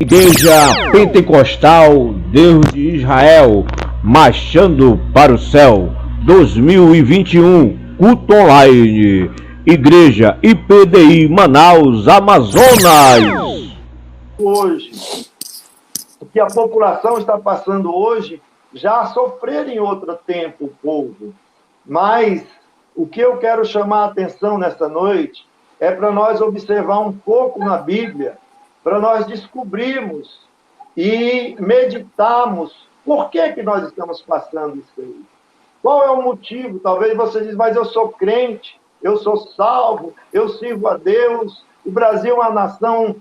Igreja Pentecostal Deus de Israel, marchando para o céu, 2021, culto online, Igreja IPDI Manaus, Amazonas. Hoje, o que a população está passando hoje, já sofreram em outro tempo o povo. Mas o que eu quero chamar a atenção nesta noite é para nós observar um pouco na Bíblia, para nós descobrirmos e meditarmos por que nós estamos passando isso aí. Qual é o motivo? Talvez você diz, mas eu sou crente, eu sou salvo, eu sirvo a Deus, o Brasil é uma nação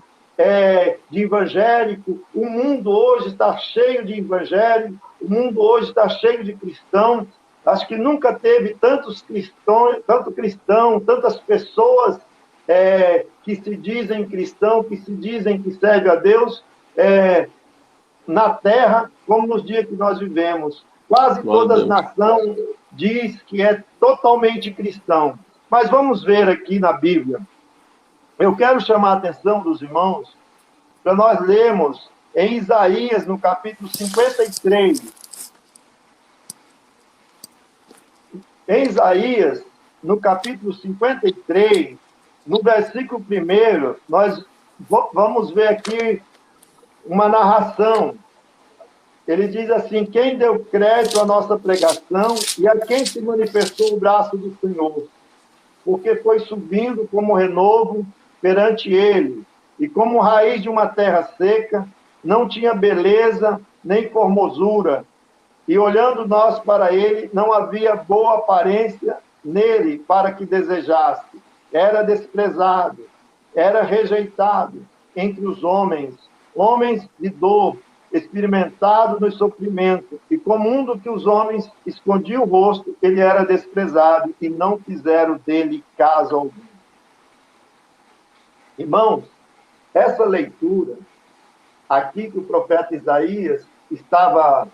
de evangélico, o mundo hoje está cheio de evangélico, o mundo hoje está cheio de cristãos. Acho que nunca teve tantos cristãos, tantas pessoas que se dizem cristão, que se dizem que servem a Deus na terra, como nos dias que nós vivemos. Quase toda a nação diz que é totalmente cristão. Mas vamos ver aqui na Bíblia. Eu quero chamar a atenção dos irmãos para nós lermos em Isaías, no capítulo 53. Em Isaías, no capítulo 53, no versículo 1, nós vamos ver aqui uma narração. Ele diz assim: quem deu crédito à nossa pregação e a quem se manifestou o braço do Senhor? Porque foi subindo como renovo perante ele, e como raiz de uma terra seca, não tinha beleza nem formosura, e olhando nós para ele, não havia boa aparência nele para que desejasse. Era desprezado, era rejeitado entre os homens, homens de dor, experimentado no sofrimento, e como um do que os homens escondiam o rosto, ele era desprezado, e não fizeram dele caso algum. Irmãos, essa leitura aqui que o profeta Isaías estava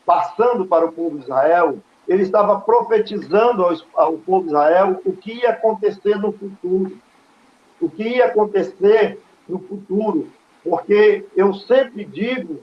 passando para o povo de Israel, ele estava profetizando ao povo de Israel o que ia acontecer no futuro. O que ia acontecer no futuro. Porque eu sempre digo,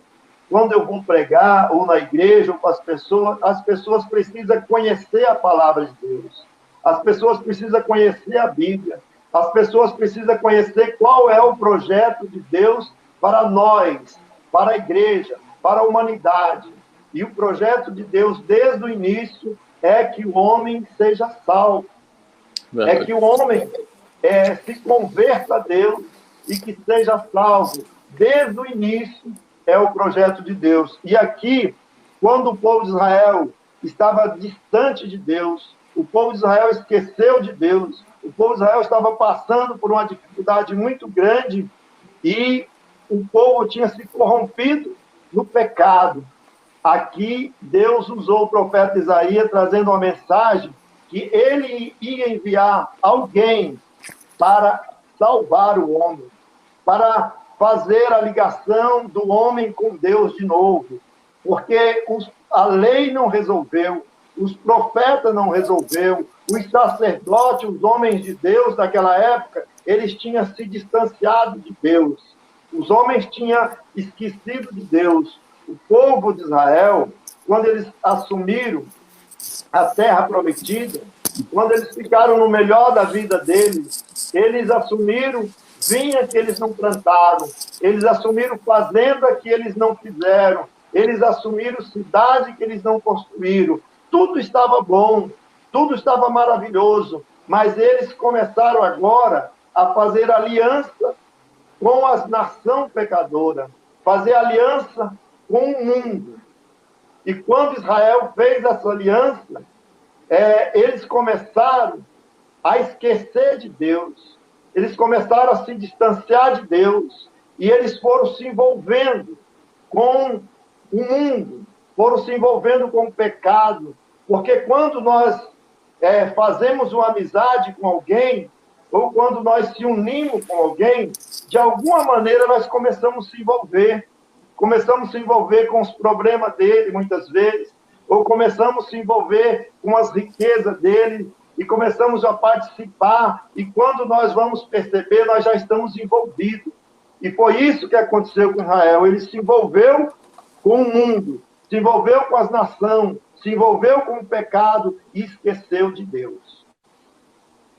quando eu vou pregar, ou na igreja, ou com as pessoas precisam conhecer a palavra de Deus. As pessoas precisam conhecer a Bíblia. As pessoas precisam conhecer qual é o projeto de Deus para nós, para a igreja, para a humanidade. E o projeto de Deus, desde o início, é que o homem seja salvo. Verdade. É que o homem se converta a Deus e que seja salvo. Desde o início é o projeto de Deus. E aqui, quando o povo de Israel estava distante de Deus, o povo de Israel esqueceu de Deus, o povo de Israel estava passando por uma dificuldade muito grande e o povo tinha se corrompido no pecado. Aqui, Deus usou o profeta Isaías trazendo uma mensagem que ele ia enviar alguém para salvar o homem, para fazer a ligação do homem com Deus de novo. Porque a lei não resolveu, os profetas não resolveu, os sacerdotes, os homens de Deus daquela época, eles tinham se distanciado de Deus. Os homens tinham esquecido de Deus. O povo de Israel, quando eles assumiram a terra prometida, quando eles ficaram no melhor da vida deles, eles assumiram vinha que eles não plantaram, eles assumiram fazenda que eles não fizeram, eles assumiram cidade que eles não construíram. Tudo estava bom, tudo estava maravilhoso, mas eles começaram agora a fazer aliança com a nação pecadora, fazer aliança com o mundo. E quando Israel fez essa aliança, eles começaram a esquecer de Deus, eles começaram a se distanciar de Deus, e eles foram se envolvendo com o mundo, foram se envolvendo com o pecado, porque quando nós fazemos uma amizade com alguém, ou quando nós se unimos com alguém, de alguma maneira nós começamos a se envolver com os problemas dele, muitas vezes, ou começamos a se envolver com as riquezas dele, e começamos a participar, e quando nós vamos perceber, nós já estamos envolvidos. E foi isso que aconteceu com Israel. Ele se envolveu com o mundo, se envolveu com as nações, se envolveu com o pecado e esqueceu de Deus.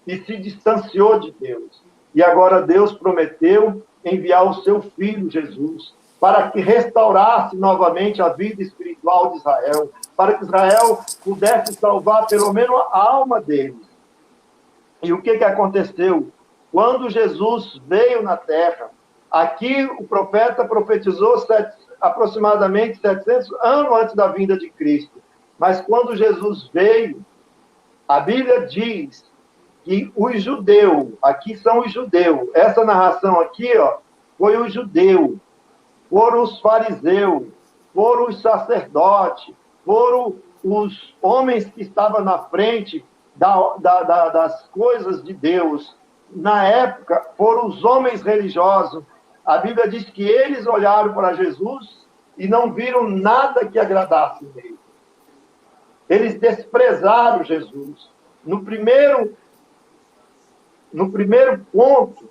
E se distanciou de Deus. E agora Deus prometeu enviar o seu Filho, Jesus, para que restaurasse novamente a vida espiritual de Israel, para que Israel pudesse salvar pelo menos a alma deles. E o que aconteceu? Quando Jesus veio na terra, aqui o profeta profetizou aproximadamente 700 anos antes da vinda de Cristo. Mas quando Jesus veio, a Bíblia diz que os judeus, aqui são os judeus, essa narração aqui, ó, foi os judeus, foram os fariseus, foram os sacerdotes, foram os homens que estavam na frente das coisas de Deus. Na época, foram os homens religiosos. A Bíblia diz que eles olharam para Jesus e não viram nada que agradasse nele. Eles desprezaram Jesus. No primeiro ponto,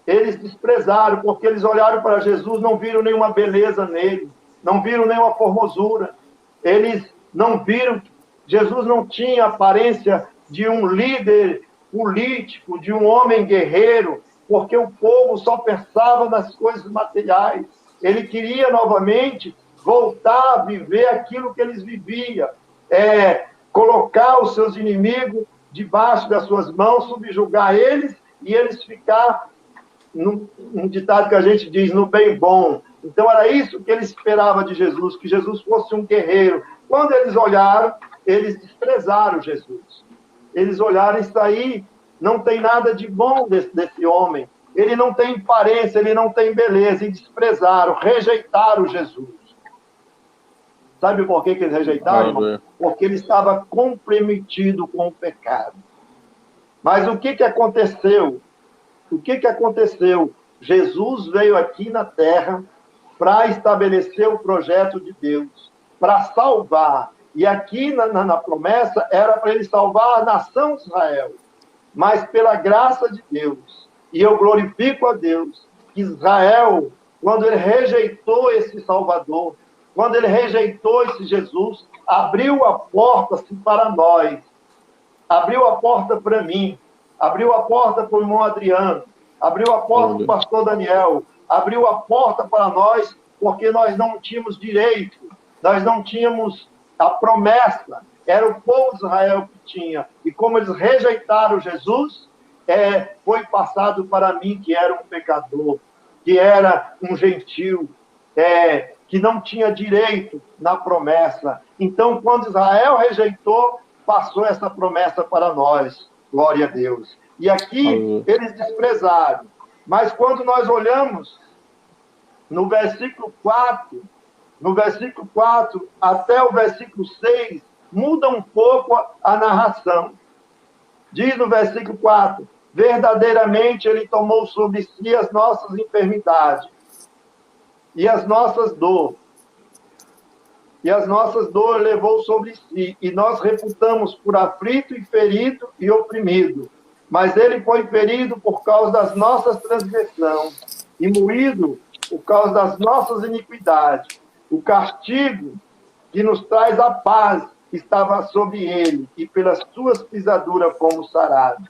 eles desprezaram, porque eles olharam para Jesus, não viram nenhuma beleza nele, não viram nenhuma formosura. Eles não viram, Jesus não tinha aparência de um líder político, de um homem guerreiro, porque o povo só pensava nas coisas materiais. Ele queria novamente voltar a viver aquilo que eles viviam, colocar os seus inimigos debaixo das suas mãos, subjugar eles e eles ficar, num ditado que a gente diz, no bem bom. Então era isso que ele esperava de Jesus, que Jesus fosse um guerreiro. Quando eles olharam, eles desprezaram Jesus. Eles olharam, isso aí não tem nada de bom desse homem. Ele não tem aparência, ele não tem beleza. E desprezaram, rejeitaram Jesus. Sabe por que eles rejeitaram, irmão? Porque ele estava comprometido com o pecado. Mas o que aconteceu? O que aconteceu? Jesus veio aqui na terra para estabelecer o projeto de Deus, para salvar. E aqui na promessa era para ele salvar a nação de Israel. Mas pela graça de Deus, e eu glorifico a Deus, que Israel, quando ele rejeitou esse Salvador, quando ele rejeitou esse Jesus, abriu a porta assim, para nós, abriu a porta para mim, abriu a porta para o irmão Adriano, abriu a porta para o pastor Daniel, abriu a porta para nós, porque nós não tínhamos direito, nós não tínhamos a promessa, era o povo de Israel que tinha. E como eles rejeitaram Jesus, foi passado para mim, que era um pecador, que era um gentil, que não tinha direito na promessa. Então, quando Israel rejeitou, passou essa promessa para nós. Glória a Deus. E aqui eles desprezaram. Mas quando nós olhamos no versículo 4, até o versículo 6, muda um pouco a narração. Diz no versículo 4, verdadeiramente ele tomou sobre si as nossas enfermidades e as nossas dores. E as nossas dores levou sobre si, e nós reputamos por aflito e ferido e oprimido. Mas ele foi ferido por causa das nossas transgressões, e moído por causa das nossas iniquidades. O castigo que nos traz a paz estava sobre ele, e pelas suas pisaduras fomos sarados.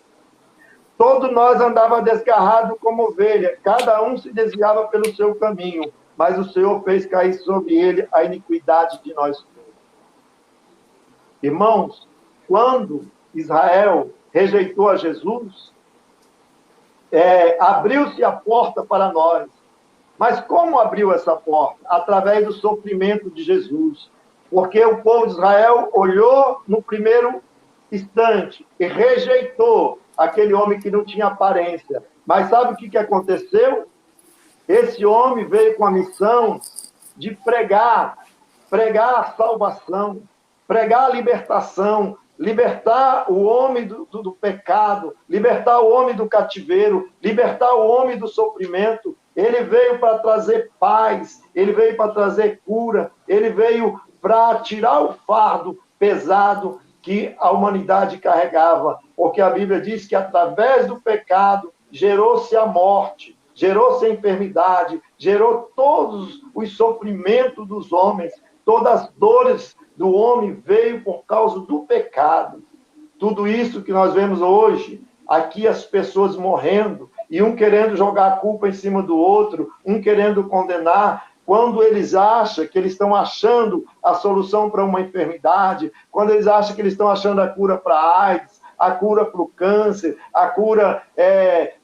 Todos nós andava desgarrado como ovelha, cada um se desviava pelo seu caminho, mas o Senhor fez cair sobre ele a iniquidade de nós todos. Irmãos, quando Israel rejeitou a Jesus, abriu-se a porta para nós. Mas como abriu essa porta? Através do sofrimento de Jesus. Porque o povo de Israel olhou no primeiro instante e rejeitou aquele homem que não tinha aparência. Mas sabe o que aconteceu? Esse homem veio com a missão de pregar a salvação, pregar a libertação, libertar o homem do pecado, libertar o homem do cativeiro, libertar o homem do sofrimento. Ele veio para trazer paz, ele veio para trazer cura, ele veio para tirar o fardo pesado que a humanidade carregava, porque a Bíblia diz que através do pecado gerou-se a morte, gerou-se a enfermidade, gerou todos os sofrimentos dos homens, todas as dores do homem veio por causa do pecado. Tudo isso que nós vemos hoje, aqui as pessoas morrendo, e um querendo jogar a culpa em cima do outro, um querendo condenar, quando eles acham que eles estão achando a solução para uma enfermidade, quando eles acham que eles estão achando a cura para a AIDS, a cura para o câncer, a cura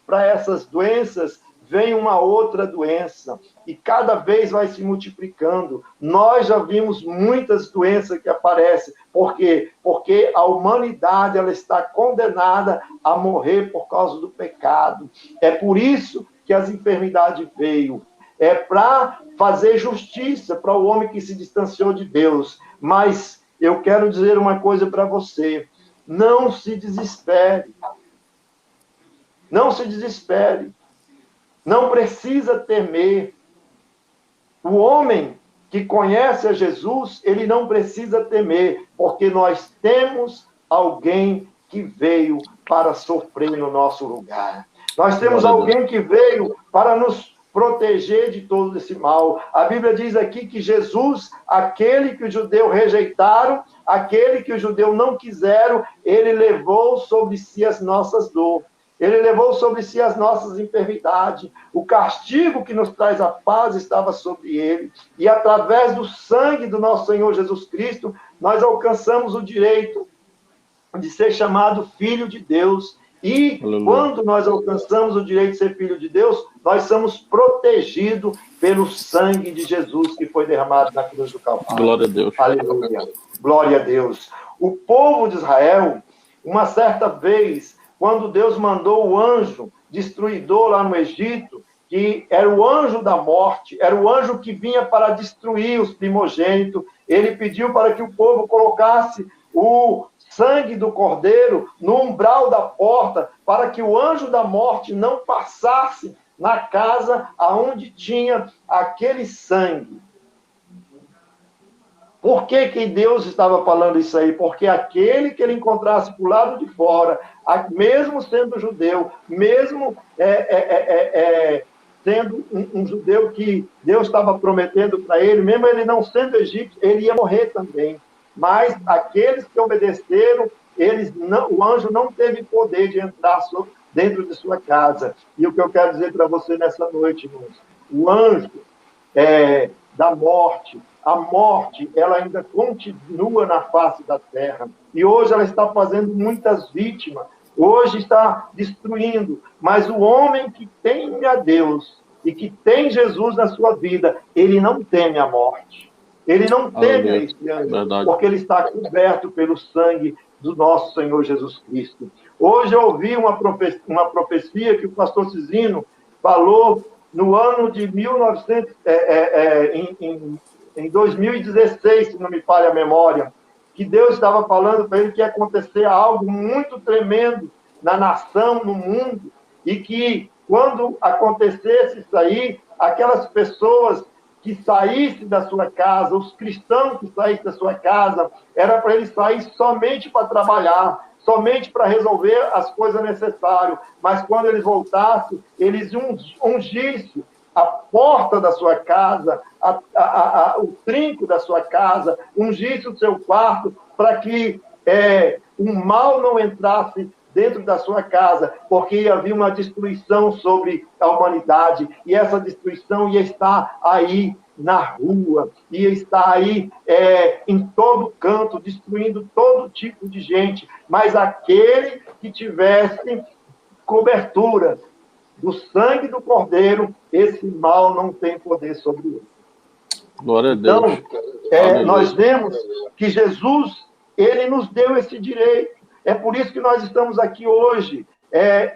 para essas doenças, vem uma outra doença, e cada vez vai se multiplicando. Nós já vimos muitas doenças que aparecem. Por quê? Porque a humanidade ela está condenada a morrer por causa do pecado. É por isso que as enfermidades veio. É para fazer justiça para o homem que se distanciou de Deus. Mas eu quero dizer uma coisa para você. Não se desespere. Não se desespere. Não precisa temer. O homem que conhece a Jesus, ele não precisa temer, porque nós temos alguém que veio para sofrer no nosso lugar. Nós temos alguém que veio para nos proteger de todo esse mal. A Bíblia diz aqui que Jesus, aquele que os judeus rejeitaram, aquele que os judeus não quiseram, ele levou sobre si as nossas dores. Ele levou sobre si as nossas enfermidades. O castigo que nos traz a paz estava sobre ele. E através do sangue do nosso Senhor Jesus Cristo, nós alcançamos o direito de ser chamado filho de Deus. E quando nós alcançamos o direito de ser filho de Deus, nós somos protegidos pelo sangue de Jesus que foi derramado na cruz do Calvário. Glória a Deus. Aleluia. Glória a Deus. O povo de Israel, uma certa vez, quando Deus mandou o anjo destruidor lá no Egito, que era o anjo da morte, era o anjo que vinha para destruir os primogênitos, ele pediu para que o povo colocasse o sangue do cordeiro no umbral da porta, para que o anjo da morte não passasse na casa aonde tinha aquele sangue. Por que que Deus estava falando isso aí? Porque aquele que ele encontrasse por lado de fora, mesmo sendo judeu, mesmo sendo um judeu que Deus estava prometendo para ele, mesmo ele não sendo egípcio, ele ia morrer também. Mas aqueles que obedeceram, o anjo não teve poder de entrar dentro de sua casa. E o que eu quero dizer para você nessa noite, irmãos, o anjo da morte, a morte, ela ainda continua na face da terra. E hoje ela está fazendo muitas vítimas. Hoje está destruindo. Mas o homem que teme a Deus e que tem Jesus na sua vida, ele não teme a morte. Ele não teme a esse anjo, porque ele está coberto pelo sangue do nosso Senhor Jesus Cristo. Hoje eu ouvi uma profecia que o pastor Cizino falou no ano de 2016, se não me falha a memória, que Deus estava falando para ele que ia acontecer algo muito tremendo na nação, no mundo, e que quando acontecesse isso aí, aquelas pessoas que saíssem da sua casa, os cristãos que saíssem da sua casa, era para eles sair somente para trabalhar, somente para resolver as coisas necessárias, mas quando eles voltassem, eles ungissem a porta da sua casa, o trinco da sua casa, ungisse o seu quarto, para que o mal não entrasse dentro da sua casa, porque havia uma destruição sobre a humanidade, e essa destruição ia estar aí na rua, ia estar aí em todo canto, destruindo todo tipo de gente, mas aquele que tivesse cobertura do sangue do Cordeiro, esse mal não tem poder sobre ele. Glória a Deus. Então, nós vemos que Jesus, ele nos deu esse direito. É por isso que nós estamos aqui hoje,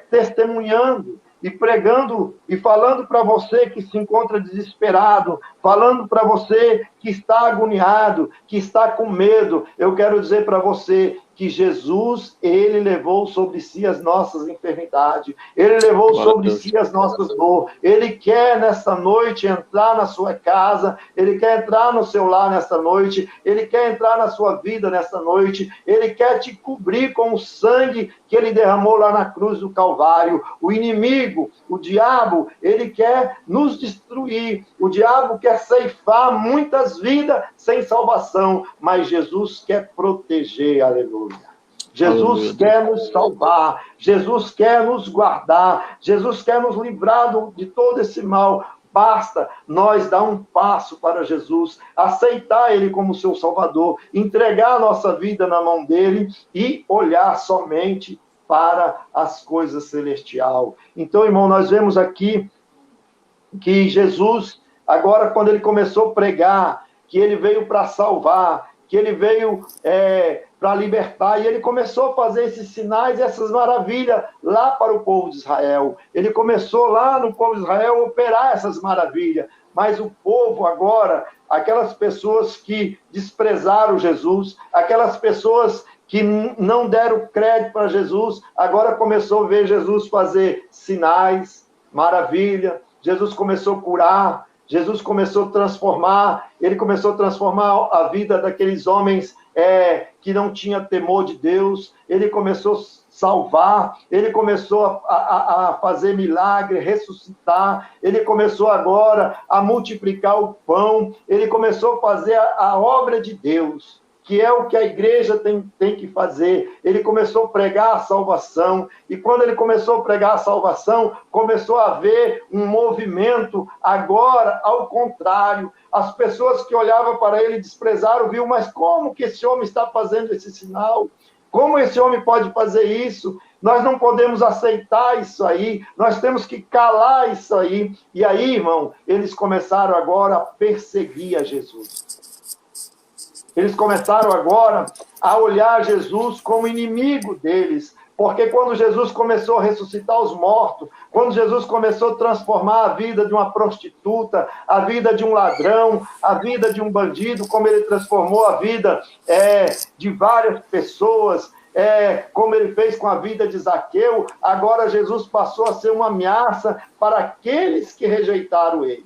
testemunhando e pregando e falando para você que se encontra desesperado, falando para você que está agoniado, que está com medo. Eu quero dizer para você que Jesus, ele levou sobre si as nossas enfermidades, ele levou sobre si as nossas dores. Ele quer nessa noite entrar na sua casa, ele quer entrar no seu lar nessa noite, ele quer entrar na sua vida nessa noite, ele quer te cobrir com o sangue que ele derramou lá na cruz do Calvário. O inimigo, o diabo, ele quer nos destruir, o diabo quer ceifar muitas vidas sem salvação, mas Jesus quer proteger, aleluia. Jesus quer nos salvar, Jesus quer nos guardar, Jesus quer nos livrar de todo esse mal. Basta nós dar um passo para Jesus, aceitar Ele como seu Salvador, entregar a nossa vida na mão dEle e olhar somente para as coisas celestiais. Então, irmão, nós vemos aqui que Jesus, agora quando Ele começou a pregar, que Ele veio para salvar, que Ele veio para libertar, e Ele começou a fazer esses sinais e essas maravilhas lá para o povo de Israel. Ele começou lá no povo de Israel a operar essas maravilhas, mas o povo agora, aquelas pessoas que desprezaram Jesus, aquelas pessoas que não deram crédito para Jesus, agora começou a ver Jesus fazer sinais, maravilha, Jesus começou a curar, Jesus começou a transformar, ele começou a transformar a vida daqueles homens que não tinham temor de Deus, ele começou a salvar, ele começou a fazer milagre, ressuscitar, ele começou agora a multiplicar o pão, ele começou a fazer a obra de Deus, que é o que a igreja tem que fazer. Ele começou a pregar a salvação, e quando ele começou a pregar a salvação, começou a haver um movimento, agora, ao contrário, as pessoas que olhavam para ele desprezaram, viu, mas como que esse homem está fazendo esse sinal? Como esse homem pode fazer isso? Nós não podemos aceitar isso aí, nós temos que calar isso aí. E aí, irmão, eles começaram agora a perseguir a Jesus. Eles começaram agora a olhar Jesus como inimigo deles, porque quando Jesus começou a ressuscitar os mortos, quando Jesus começou a transformar a vida de uma prostituta, a vida de um ladrão, a vida de um bandido, como ele transformou a vida de várias pessoas, como ele fez com a vida de Zaqueu, agora Jesus passou a ser uma ameaça para aqueles que rejeitaram ele.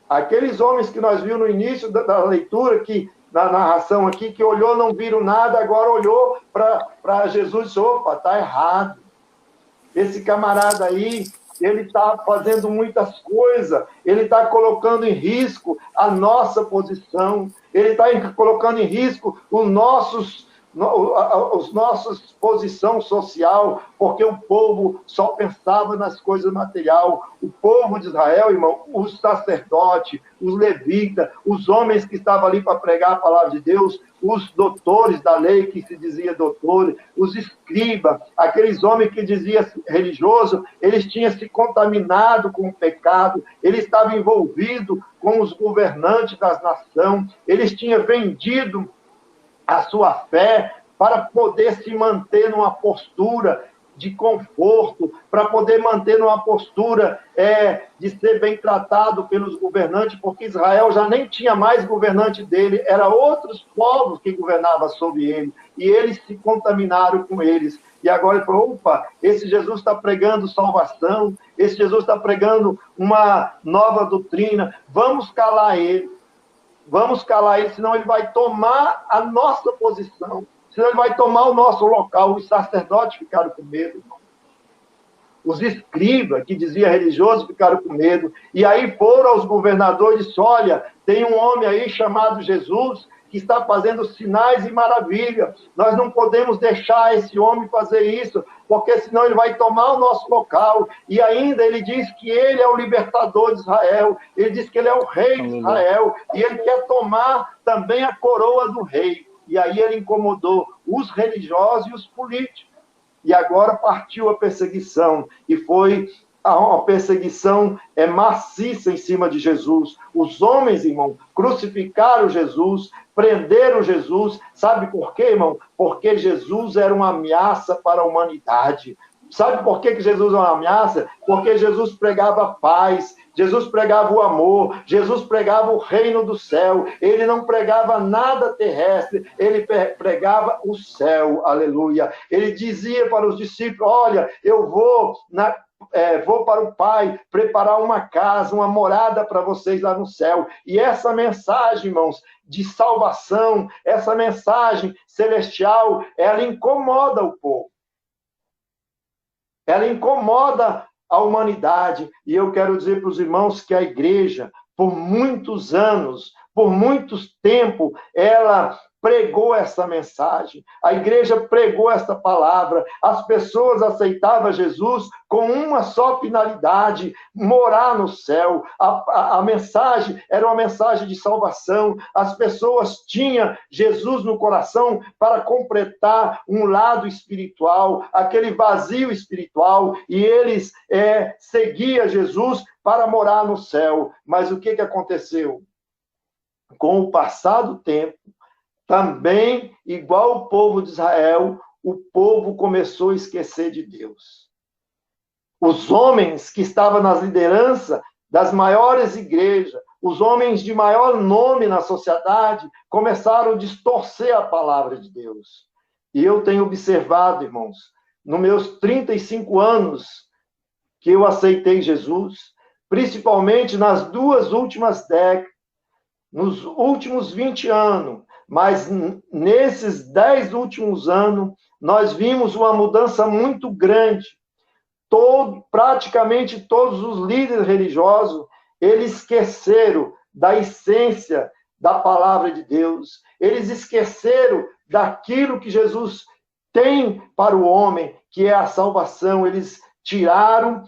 Aqueles homens que nós vimos no início da leitura, que na narração aqui, que olhou, não viram nada, agora olhou para Jesus e disse, opa, está errado. Esse camarada aí, ele está fazendo muitas coisas, ele está colocando em risco a nossa posição, ele está colocando em risco os nossos posição social, porque o povo só pensava nas coisas materiais. O povo de Israel, irmão, os sacerdotes, os levitas, os homens que estavam ali para pregar a palavra de Deus, os doutores da lei, que se dizia doutores, os escribas, aqueles homens que diziam religioso, eles tinham se contaminado com o pecado, eles estavam envolvidos com os governantes das nações, eles tinham vendido a sua fé para poder se manter numa postura de conforto, para poder manter numa postura de ser bem tratado pelos governantes, porque Israel já nem tinha mais governante dele, eram outros povos que governavam sobre ele, e eles se contaminaram com eles. E agora ele falou, opa, esse Jesus está pregando salvação, esse Jesus está pregando uma nova doutrina, vamos calar ele. Vamos calar ele, senão ele vai tomar a nossa posição, senão ele vai tomar o nosso local. Os sacerdotes ficaram com medo, irmão. Os escribas, que dizia religioso, ficaram com medo. E aí foram aos governadores e disseram, olha, tem um homem aí chamado Jesus, que está fazendo sinais e maravilhas. Nós não podemos deixar esse homem fazer isso, porque senão ele vai tomar o nosso local. E ainda ele diz que ele é o libertador de Israel, ele diz que ele é o rei de Israel, e ele quer tomar também a coroa do rei. E aí ele incomodou os religiosos e os políticos. E agora partiu a perseguição, e foi uma perseguição maciça em cima de Jesus. Os homens, irmão, crucificaram Jesus, prenderam Jesus. Sabe por quê, irmão? Porque Jesus era uma ameaça para a humanidade. Sabe por que Jesus é uma ameaça? Porque Jesus pregava paz, Jesus pregava o amor, Jesus pregava o reino do céu. Ele não pregava nada terrestre, ele pregava o céu, aleluia. Ele dizia para os discípulos, olha, eu vou para o Pai preparar uma casa, uma morada para vocês lá no céu. E essa mensagem, irmãos, de salvação, essa mensagem celestial, ela incomoda o povo. Ela incomoda a humanidade. E eu quero dizer para os irmãos que a igreja, por muitos anos, por muito tempo, ela pregou essa mensagem. A igreja pregou essa palavra. As pessoas aceitavam Jesus com uma só finalidade, morar no céu. A mensagem era uma mensagem de salvação. As pessoas tinham Jesus no coração para completar um lado espiritual, aquele vazio espiritual, e eles seguiam Jesus para morar no céu. Mas o que aconteceu? Com o passar do tempo, também, igual o povo de Israel, o povo começou a esquecer de Deus. Os homens que estavam nas lideranças das maiores igrejas, os homens de maior nome na sociedade, começaram a distorcer a palavra de Deus. E eu tenho observado, irmãos, nos meus 35 anos que eu aceitei Jesus, principalmente nas 2 últimas décadas, nos últimos 20 anos, mas nesses 10 últimos anos, nós vimos uma mudança muito grande. Praticamente todos os líderes religiosos, eles esqueceram da essência da palavra de Deus. Eles esqueceram daquilo que Jesus tem para o homem, que é a salvação. Eles tiraram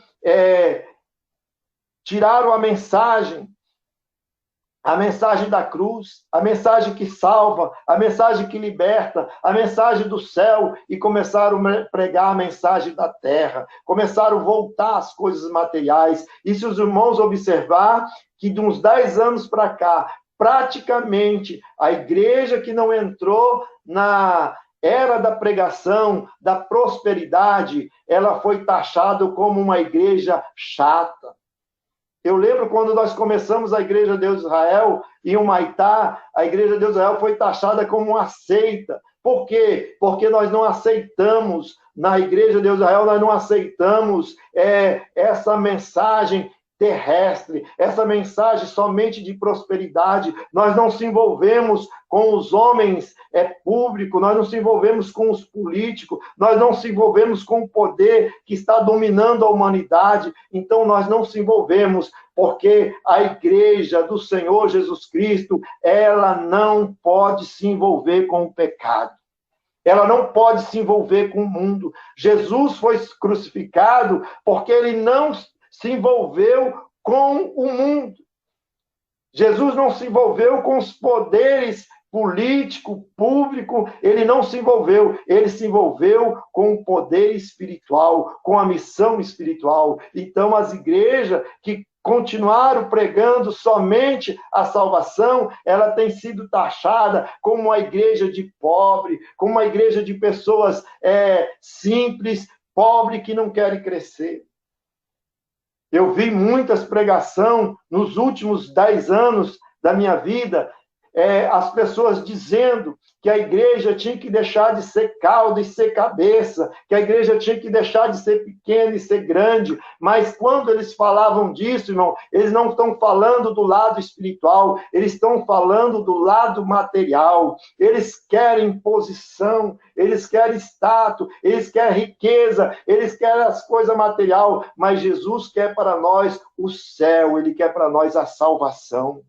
a mensagem da cruz, a mensagem que salva, a mensagem que liberta, a mensagem do céu, e começaram a pregar a mensagem da terra, começaram a voltar às coisas materiais. E se os irmãos observar que de uns 10 anos para cá, praticamente a igreja que não entrou na era da pregação, da prosperidade, ela foi taxada como uma igreja chata. Eu lembro quando nós começamos a Igreja Deus de Israel, em Humaitá, a Igreja Deus de Israel foi taxada como uma seita. Por quê? Porque nós não aceitamos, na Igreja Deus de Israel, nós não aceitamos essa mensagem terrestre, essa mensagem somente de prosperidade. Nós não se envolvemos com os homens públicos, nós não se envolvemos com os políticos, nós não se envolvemos com o poder que está dominando a humanidade. Então nós não se envolvemos, porque a igreja do Senhor Jesus Cristo, ela não pode se envolver com o pecado. Ela não pode se envolver com o mundo. Jesus foi crucificado porque ele não se envolveu com o mundo. Jesus não se envolveu com os poderes político, público, ele não se envolveu. Ele se envolveu com o poder espiritual, com a missão espiritual. Então, as igrejas que continuaram pregando somente a salvação, ela tem sido taxada como uma igreja de pobre, como uma igreja de pessoas simples, pobre, que não querem crescer. Eu vi muitas pregações nos últimos 10 anos da minha vida, as pessoas dizendo que a igreja tinha que deixar de ser cauda e ser cabeça, que a igreja tinha que deixar de ser pequena e ser grande. Mas quando eles falavam disso, irmão, eles não estão falando do lado espiritual, eles estão falando do lado material. Eles querem posição, eles querem status, eles querem riqueza, eles querem as coisas materiais, mas Jesus quer para nós o céu, ele quer para nós a salvação.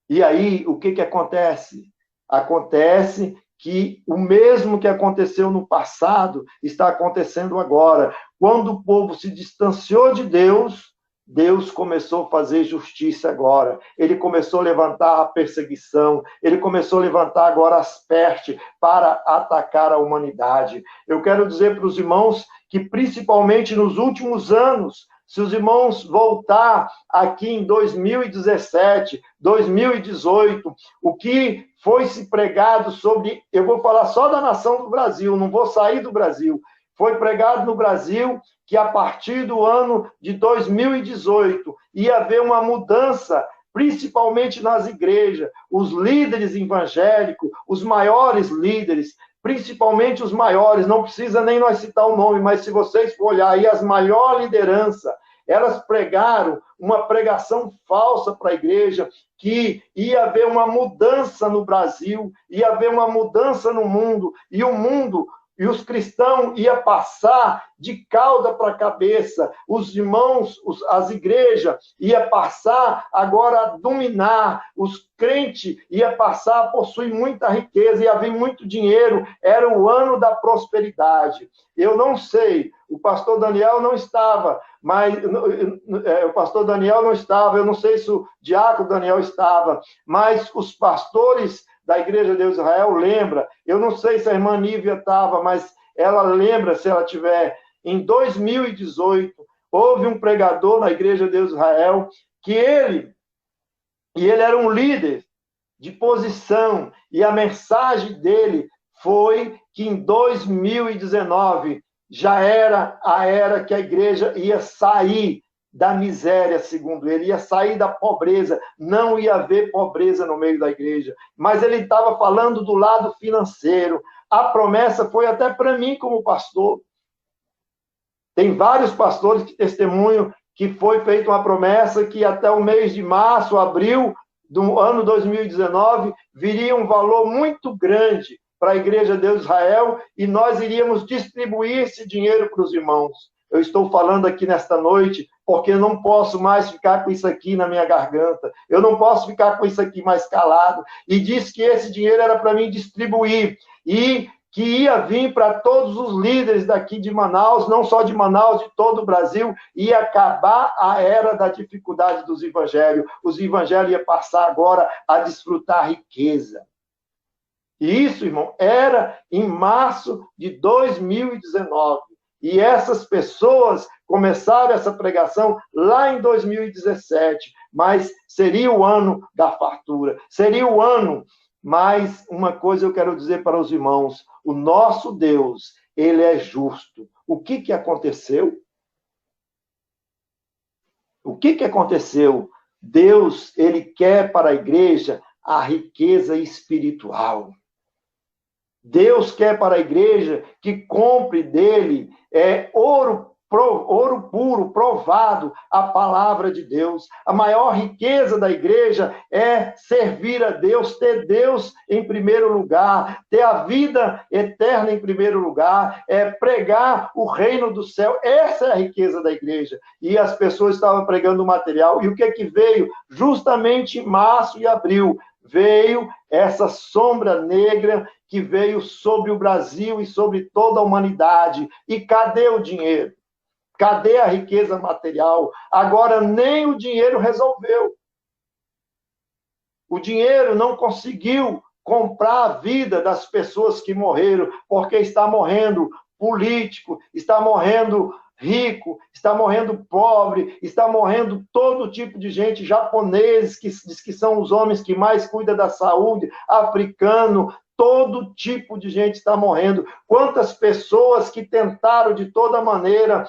E aí, o que acontece? Acontece que o mesmo que aconteceu no passado está acontecendo agora. Quando o povo se distanciou de Deus, Deus começou a fazer justiça agora. Ele começou a levantar a perseguição, ele começou a levantar agora as pestes para atacar a humanidade. Eu quero dizer para os irmãos que, principalmente nos últimos anos, Se os irmãos voltar aqui em 2017, 2018, o que foi se pregado sobre... Eu vou falar só da nação do Brasil, não vou sair do Brasil. Foi pregado no Brasil que a partir do ano de 2018 ia haver uma mudança, principalmente nas igrejas. Os líderes evangélicos, os maiores líderes, principalmente os maiores, não precisa nem nós citar o nome, mas se vocês for olhar aí, as maiores lideranças, elas pregaram uma pregação falsa para a igreja, que ia haver uma mudança no Brasil, ia haver uma mudança no mundo, e o mundo... E os cristãos iam passar de cauda para cabeça. Os irmãos, as igrejas iam passar agora a dominar. Os crentes iam passar a possuir muita riqueza, ia vir muito dinheiro. Era o ano da prosperidade. Eu não sei, o pastor Daniel não estava, mas o pastor Daniel não estava, eu não sei se o diácono Daniel estava, mas os pastores da Igreja de Deus Israel lembra, eu não sei se a irmã Nívia estava, mas ela lembra, se ela tiver, em 2018, houve um pregador na Igreja de Deus Israel, que ele era um líder de posição, e a mensagem dele foi que em 2019 já era a era que a igreja ia sair da miséria, segundo ele, ia sair da pobreza, não ia haver pobreza no meio da igreja. Mas ele estava falando do lado financeiro. A promessa foi até para mim como pastor. Tem vários pastores que testemunham que foi feita uma promessa que até o mês de março, abril do ano 2019, viria um valor muito grande para a Igreja de Deus Israel e nós iríamos distribuir esse dinheiro para os irmãos. Eu estou falando aqui nesta noite porque eu não posso mais ficar com isso aqui na minha garganta. Eu não posso ficar com isso aqui mais calado. E disse que esse dinheiro era para mim distribuir. E que ia vir para todos os líderes daqui de Manaus, não só de Manaus, de todo o Brasil, ia acabar a era da dificuldade dos evangelhos. Os evangelhos iam passar agora a desfrutar riqueza. E isso, irmão, era em março de 2019. E essas pessoas começaram essa pregação lá em 2017, mas seria o ano da fartura, seria o ano. Mas uma coisa eu quero dizer para os irmãos, o nosso Deus, ele é justo. O que aconteceu? O que aconteceu? Deus, ele quer para a igreja a riqueza espiritual. Deus quer para a igreja que compre dele ouro puro, provado, a palavra de Deus. A maior riqueza da igreja é servir a Deus, ter Deus em primeiro lugar, ter a vida eterna em primeiro lugar, pregar o reino do céu. Essa é a riqueza da igreja. E as pessoas estavam pregando o material. E o que veio? Justamente em março e abril, veio essa sombra negra que veio sobre o Brasil e sobre toda a humanidade. E cadê o dinheiro? Cadê a riqueza material? Agora nem o dinheiro resolveu. O dinheiro não conseguiu comprar a vida das pessoas que morreram, porque está morrendo político, está morrendo rico, está morrendo pobre, está morrendo todo tipo de gente, japoneses, que diz que são os homens que mais cuidam da saúde, africano, todo tipo de gente está morrendo. Quantas pessoas que tentaram de toda maneira,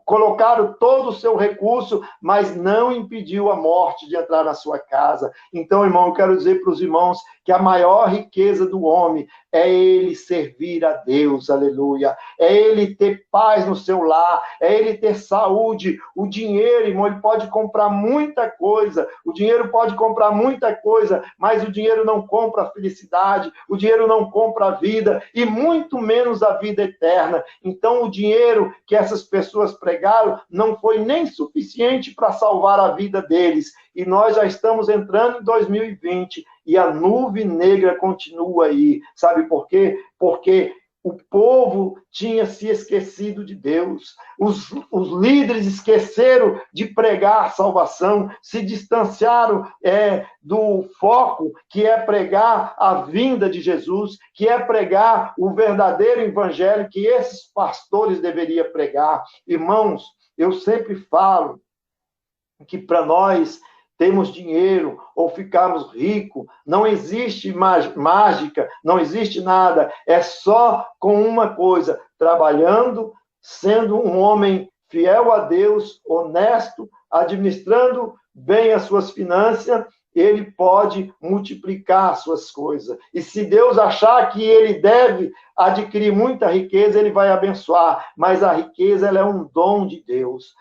colocaram todo o seu recurso, mas não impediu a morte de entrar na sua casa. Então, irmão, eu quero dizer para os irmãos que a maior riqueza do homem é ele servir a Deus, aleluia. É ele ter paz no seu lar, é ele ter saúde. O dinheiro, irmão, ele pode comprar muita coisa, o dinheiro pode comprar muita coisa, mas o dinheiro não compra a felicidade, o dinheiro não compra a vida, e muito menos a vida eterna. Então, o dinheiro que essas pessoas pregaram não foi nem suficiente para salvar a vida deles. E nós já estamos entrando em 2020 e a nuvem negra continua aí. Sabe por quê? Porque o povo tinha se esquecido de Deus. Os líderes esqueceram de pregar a salvação, se distanciaram do foco, que é pregar a vinda de Jesus, que é pregar o verdadeiro evangelho que esses pastores deveriam pregar. Irmãos, Eu sempre falo que para nós termos dinheiro ou ficarmos ricos, não existe mágica, não existe nada. É só com uma coisa, trabalhando, sendo um homem fiel a Deus, honesto, administrando bem as suas finanças, ele pode multiplicar as suas coisas. E se Deus achar que ele deve adquirir muita riqueza, ele vai abençoar. Mas a riqueza, ela é um dom de Deus.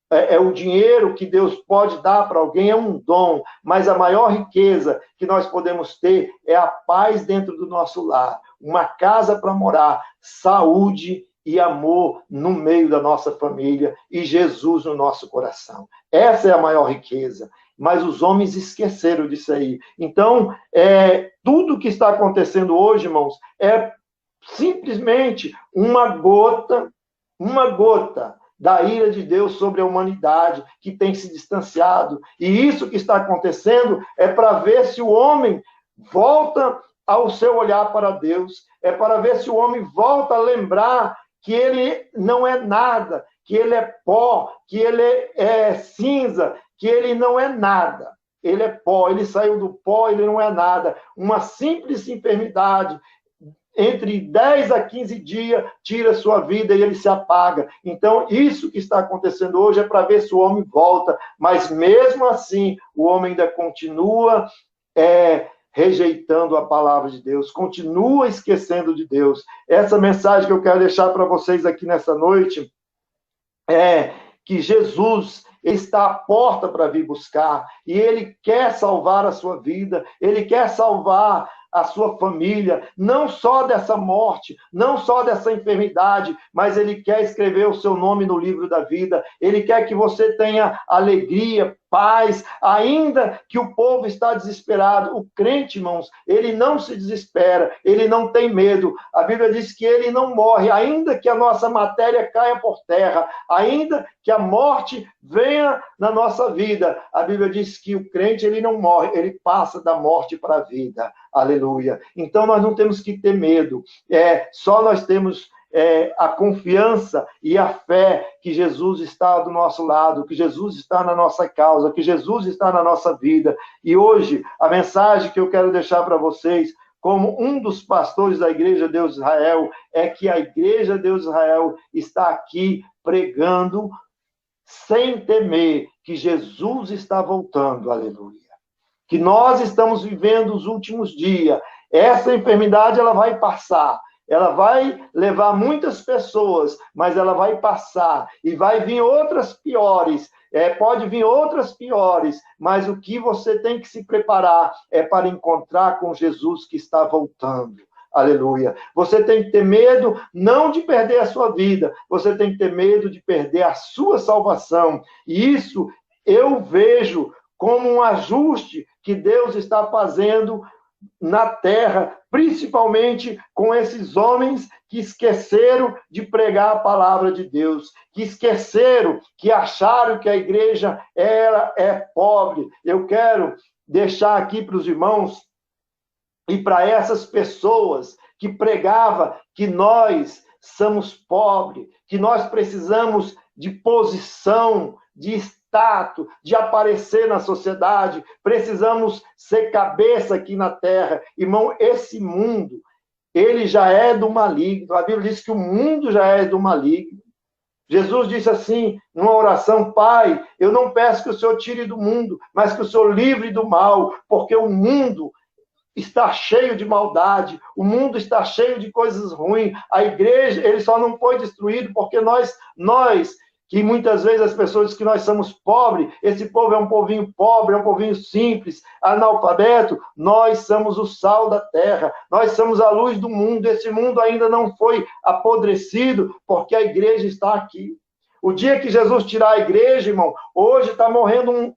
É o dinheiro que Deus pode dar para alguém, é um dom. Mas a maior riqueza que nós podemos ter é a paz dentro do nosso lar. Uma casa para morar, saúde e amor no meio da nossa família e Jesus no nosso coração. Essa é a maior riqueza. Mas os homens esqueceram disso aí. Então, tudo que está acontecendo hoje, irmãos, é simplesmente uma gota da ira de Deus sobre a humanidade que tem se distanciado. E isso que está acontecendo é para ver se o homem volta ao seu olhar para Deus, é para ver se o homem volta a lembrar que ele não é nada, que ele é pó, que ele é cinza, que ele não é nada. Ele é pó, ele saiu do pó, ele não é nada. Uma simples enfermidade, entre 10 a 15 dias, tira sua vida e ele se apaga. Então, isso que está acontecendo hoje é para ver se o homem volta. Mas, mesmo assim, o homem ainda continua rejeitando a palavra de Deus, continua esquecendo de Deus. Essa mensagem que eu quero deixar para vocês aqui nessa noite é que Jesus está à porta para vir buscar, e ele quer salvar a sua vida, ele quer salvar a sua família, não só dessa morte, não só dessa enfermidade, mas ele quer escrever o seu nome no livro da vida, ele quer que você tenha alegria, paz, ainda que o povo está desesperado. O crente, irmãos, ele não se desespera, ele não tem medo. A Bíblia diz que ele não morre, ainda que a nossa matéria caia por terra, ainda que a morte venha na nossa vida. A Bíblia diz que o crente, ele não morre, ele passa da morte para a vida. Aleluia. Então, nós não temos que ter medo. Só nós temos a confiança e a fé que Jesus está do nosso lado, que Jesus está na nossa causa, que Jesus está na nossa vida. E hoje, a mensagem que eu quero deixar para vocês, como um dos pastores da Igreja Deus de Israel, é que a Igreja Deus de Israel está aqui pregando sem temer que Jesus está voltando. Aleluia. Que nós estamos vivendo os últimos dias. Essa enfermidade, ela vai passar. Ela vai levar muitas pessoas, mas ela vai passar. E vai vir outras piores. Pode vir outras piores, mas o que você tem que se preparar é para encontrar com Jesus que está voltando. Aleluia. Você tem que ter medo não de perder a sua vida, você tem que ter medo de perder a sua salvação. E isso eu vejo como um ajuste que Deus está fazendo na terra, principalmente com esses homens que esqueceram de pregar a palavra de Deus, que esqueceram, que acharam que a igreja é pobre. Eu quero deixar aqui para os irmãos e para essas pessoas que pregavam que nós somos pobres, que nós precisamos de posição, de status, de aparecer na sociedade, precisamos ser cabeça aqui na terra. Irmão, esse mundo, ele já é do maligno. A Bíblia diz que o mundo já é do maligno. Jesus disse assim, numa oração: Pai, eu não peço que o Senhor tire do mundo, mas que o Senhor livre do mal, porque o mundo está cheio de maldade, o mundo está cheio de coisas ruins. A igreja, ele só não foi destruído porque nós que muitas vezes as pessoas dizem que nós somos pobres, esse povo é um povinho pobre, é um povinho simples, analfabeto. Nós somos o sal da terra, nós somos a luz do mundo. Esse mundo ainda não foi apodrecido, porque a igreja está aqui. O dia que Jesus tirar a igreja, irmão, hoje está morrendo um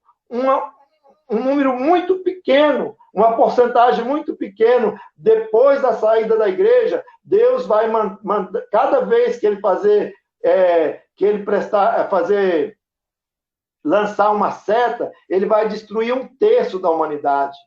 número muito pequeno, uma porcentagem muito pequena. Depois da saída da igreja, Deus vai mandar, cada vez que ele lançar uma seta, ele vai destruir 1/3 da humanidade.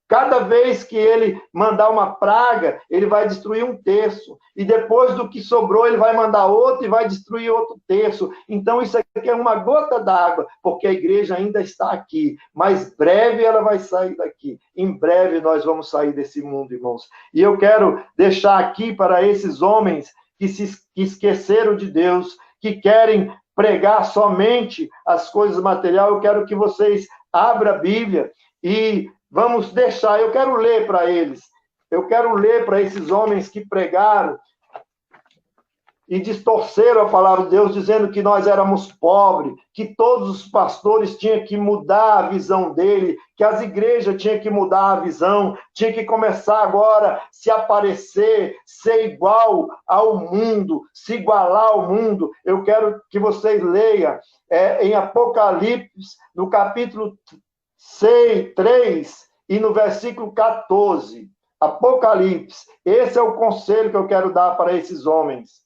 Cada vez que ele mandar uma praga, ele vai destruir um terço. E depois do que sobrou, ele vai mandar outro e vai destruir outro terço. Então, isso aqui é uma gota d'água, porque a igreja ainda está aqui. Mas breve ela vai sair daqui. Em breve nós vamos sair desse mundo, irmãos. E eu quero deixar aqui para esses homens que esqueceram de Deus, que querem pregar somente as coisas materiais, eu quero que vocês abram a Bíblia e vamos deixar, eu quero ler para eles, eu quero ler para esses homens que pregaram e distorceram a palavra de Deus, dizendo que nós éramos pobres, que todos os pastores tinham que mudar a visão dele, que as igrejas tinham que mudar a visão, tinha que começar agora a se aparecer, ser igual ao mundo, se igualar ao mundo. Eu quero que vocês leiam em Apocalipse, no capítulo 3 e no versículo 14. Apocalipse. Esse é o conselho que eu quero dar para esses homens.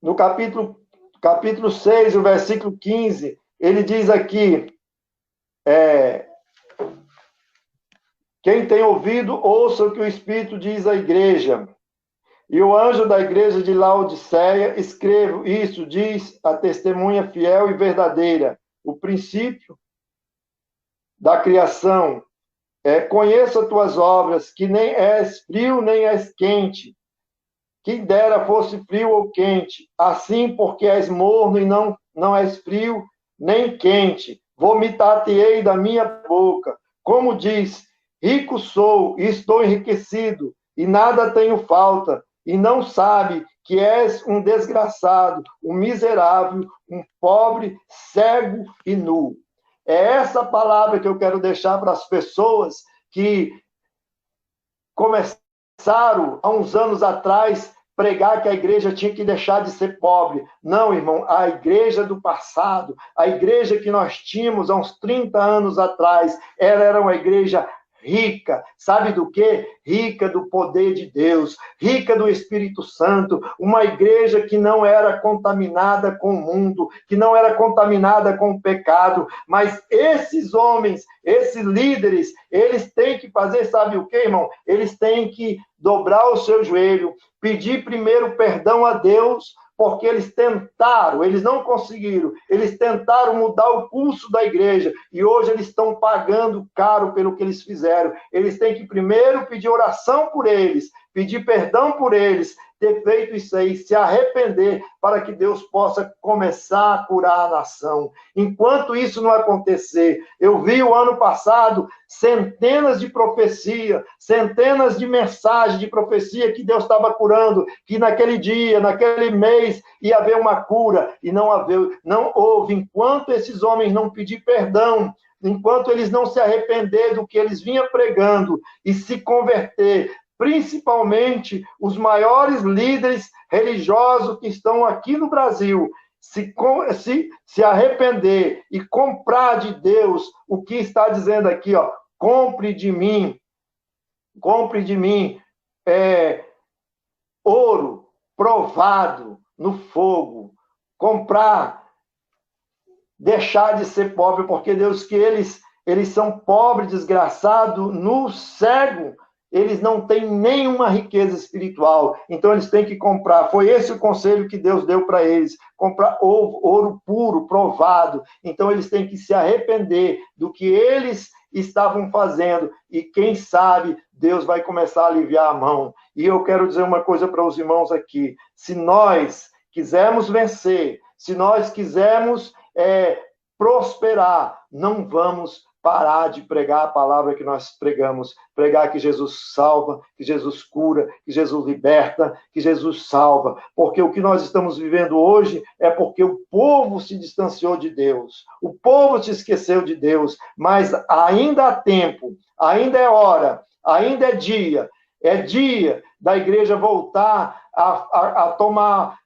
No capítulo 6, o versículo 15, ele diz aqui, quem tem ouvido, ouça o que o Espírito diz à igreja. E o anjo da igreja de Laodiceia, escrevo, isso diz a testemunha fiel e verdadeira, o princípio da criação. Conheça tuas obras, que nem és frio, nem és quente. Quem dera fosse frio ou quente. Assim, porque és morno e não és frio, nem quente. Vomitar-te-ei da minha boca. Como diz, rico sou e estou enriquecido, e nada tenho falta, e não sabe que és um desgraçado, um miserável, um pobre, cego e nu. É essa palavra que eu quero deixar para as pessoas que começaram, há uns anos atrás, pregar que a igreja tinha que deixar de ser pobre. Não, irmão, a igreja do passado, a igreja que nós tínhamos há uns 30 anos atrás, ela era uma igreja rica, sabe do quê? Rica do poder de Deus, rica do Espírito Santo, uma igreja que não era contaminada com o mundo, que não era contaminada com o pecado, mas esses homens, esses líderes, eles têm que fazer, sabe o quê, irmão? Eles têm que dobrar o seu joelho, pedir primeiro perdão a Deus, porque eles tentaram, eles não conseguiram, eles tentaram mudar o curso da igreja, e hoje eles estão pagando caro pelo que eles fizeram. Eles têm que primeiro pedir oração por eles, pedir perdão por eles, ter feito isso aí, se arrepender, para que Deus possa começar a curar a nação. Enquanto isso não acontecer, eu vi o ano passado centenas de profecias, centenas de mensagens de profecia que Deus estava curando, que naquele dia, naquele mês, ia haver uma cura, e não houve, enquanto esses homens não pedir perdão, enquanto eles não se arrepender do que eles vinham pregando e se converter, principalmente os maiores líderes religiosos que estão aqui no Brasil, se arrepender e comprar de Deus o que está dizendo aqui, ó, compre de mim ouro provado no fogo, deixar de ser pobre, porque Deus, que eles são pobres, desgraçados, no cego, eles não têm nenhuma riqueza espiritual, então eles têm que comprar. Foi esse o conselho que Deus deu para eles, comprar ouro puro, provado. Então eles têm que se arrepender do que eles estavam fazendo, e quem sabe Deus vai começar a aliviar a mão. E eu quero dizer uma coisa para os irmãos aqui: se nós quisermos vencer, se nós quisermos prosperar, não vamos parar de pregar a palavra que nós pregamos, pregar que Jesus salva, que Jesus cura, que Jesus liberta, que Jesus salva, porque o que nós estamos vivendo hoje é porque o povo se distanciou de Deus, o povo se esqueceu de Deus, mas ainda há tempo, ainda é hora, ainda é dia da igreja voltar a tomar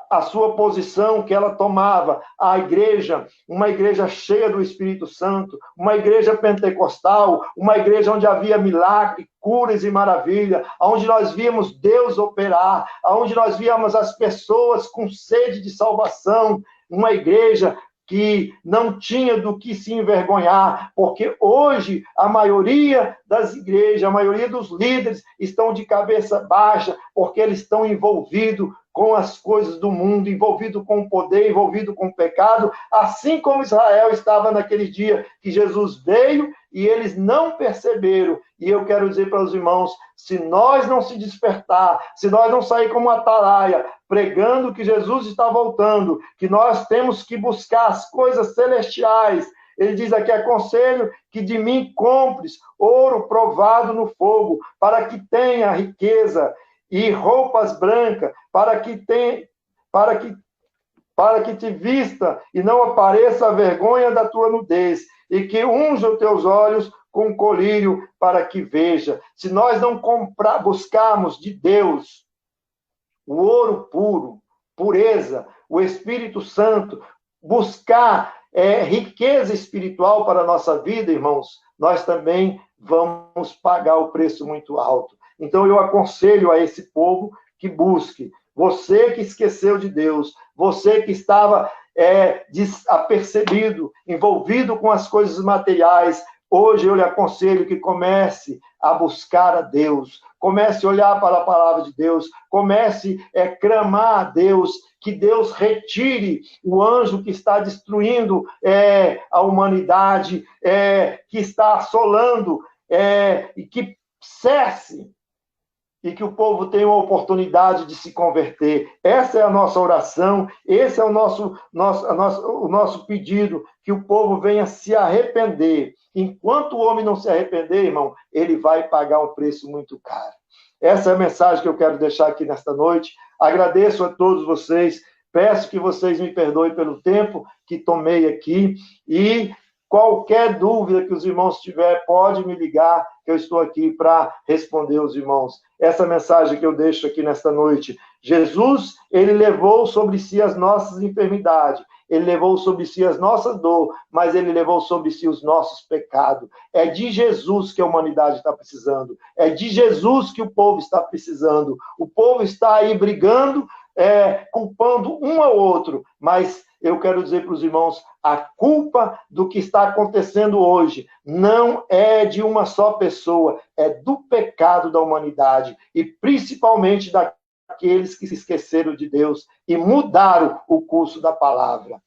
a sua posição que ela tomava, a igreja, uma igreja cheia do Espírito Santo, uma igreja pentecostal, uma igreja onde havia milagre, curas e maravilha, onde nós víamos Deus operar, onde nós víamos as pessoas com sede de salvação, uma igreja que não tinha do que se envergonhar, porque hoje a maioria das igrejas, a maioria dos líderes estão de cabeça baixa, porque eles estão envolvidos com as coisas do mundo, envolvidos com o poder, envolvidos com o pecado, assim como Israel estava naquele dia que Jesus veio e eles não perceberam. E eu quero dizer para os irmãos, se nós não se despertar, se nós não sair como uma atalaia, pregando que Jesus está voltando, que nós temos que buscar as coisas celestiais. Ele diz aqui, aconselho que de mim compres ouro provado no fogo, para que tenha riqueza, e roupas brancas, para que te vista e não apareça a vergonha da tua nudez, e que unja os teus olhos com colírio para que veja. Se nós não buscarmos de Deus o ouro puro, pureza, o Espírito Santo, buscar riqueza espiritual para a nossa vida, irmãos, nós também vamos pagar o preço muito alto. Então eu aconselho a esse povo que busque. Você que esqueceu de Deus, você que estava desapercebido, envolvido com as coisas materiais, hoje eu lhe aconselho que comece a buscar a Deus, comece a olhar para a palavra de Deus, comece a clamar a Deus, que Deus retire o anjo que está destruindo a humanidade, que está assolando, e que cesse, e que o povo tenha uma oportunidade de se converter. Essa é a nossa oração, esse é o nosso pedido, que o povo venha se arrepender. Enquanto o homem não se arrepender, irmão, ele vai pagar um preço muito caro. Essa é a mensagem que eu quero deixar aqui nesta noite. Agradeço a todos vocês, peço que vocês me perdoem pelo tempo que tomei aqui, e qualquer dúvida que os irmãos tiverem, pode me ligar, que eu estou aqui para responder os irmãos. Essa mensagem que eu deixo aqui nesta noite. Jesus, ele levou sobre si as nossas enfermidades, ele levou sobre si as nossas dores, mas ele levou sobre si os nossos pecados. É de Jesus que a humanidade está precisando, é de Jesus que o povo está precisando. O povo está aí brigando, culpando um ao outro, mas eu quero dizer para os irmãos, a culpa do que está acontecendo hoje não é de uma só pessoa, é do pecado da humanidade, e principalmente daqueles que se esqueceram de Deus e mudaram o curso da palavra.